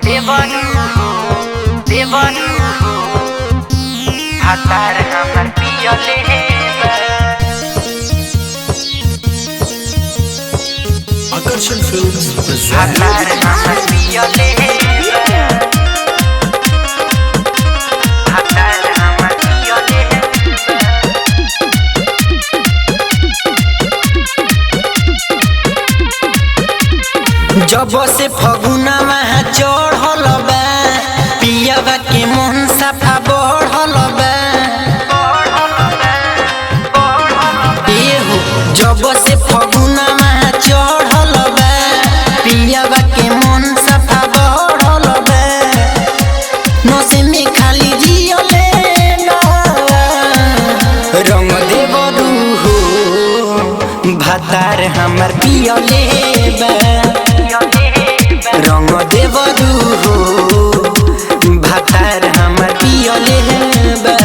देवनु भातार हमर पियले आकर्षण फिल्म्स भातार हमर पियले भातार हमर पियले जब से फगुना महा चढ़ल बा पियावा के मन साफा बढ़ल बा जब से फगुना महा चढ़ल बा पियावा के मन साफा बढ़ल बा नसे में खाली जियले ना रंग देवरू हो भातार हमर पियले बा रंग देवरू हो भातार हमर पियले बा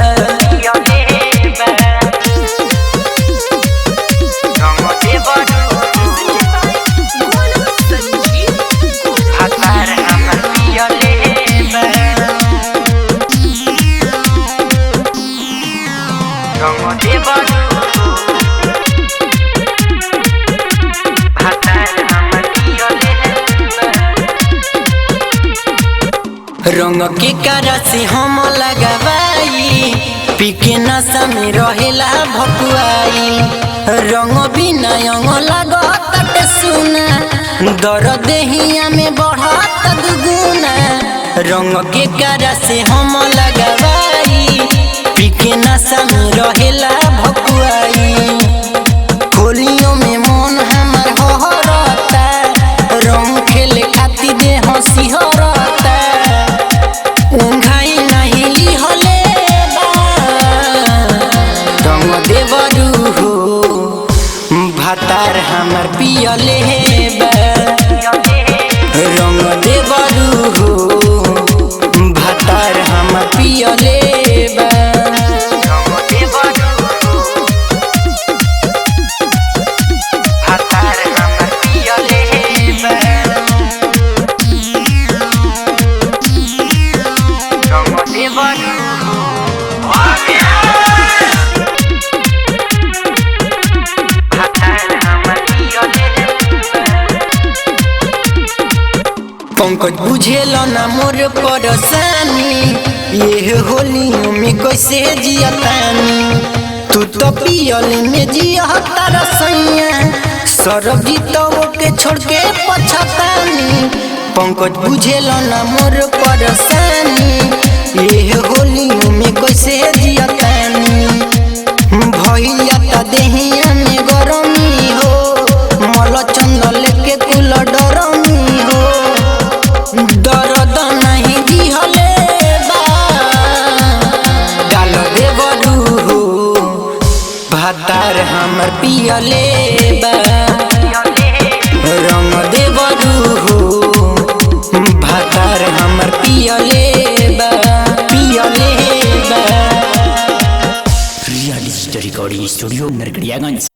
रंग देवरू भातार हमर पियले बा रंग देवरू भातार हमर पियले रंग के कारा से हम लगावाई पीके नशा में रहेला भकुआई रंग बिना अंग लागत सुना दर्द देहिया में बढ़त दुगुना रंग के कारा से हम लगावाई पीके नशा में रहेला भकुआई खोलियों में मन हमर होहरता रंग खेले खातिर देह सिहरता उंघाई नहीं लिहले बा रंग देवरू हो भातार हमर पियले बा रंग देवरू हो भातार हमर पियले बा रंग देवरू भातार हमर पियले बा रंग देवरू भातार हमर पियले पंकज बुझेल ना मोर परेशानी ये होलियों में कैसे जियतानी तू तो पियल में जियता रसैया सरबजीत के छोड़ के पछतानी पंकज बुझेल ना मोर परेशानी ये होलियों में कैसे जियतानी भैया ता देहिया में गरमी हो मल चंदन लेके कुल डरमी हो दर्द नहीं दिहले बा डाल देवरू हो भातार हमर पियले बा रंग देवरू हो भातार हमर पियले बा real digital recording studio Narkatiaganj.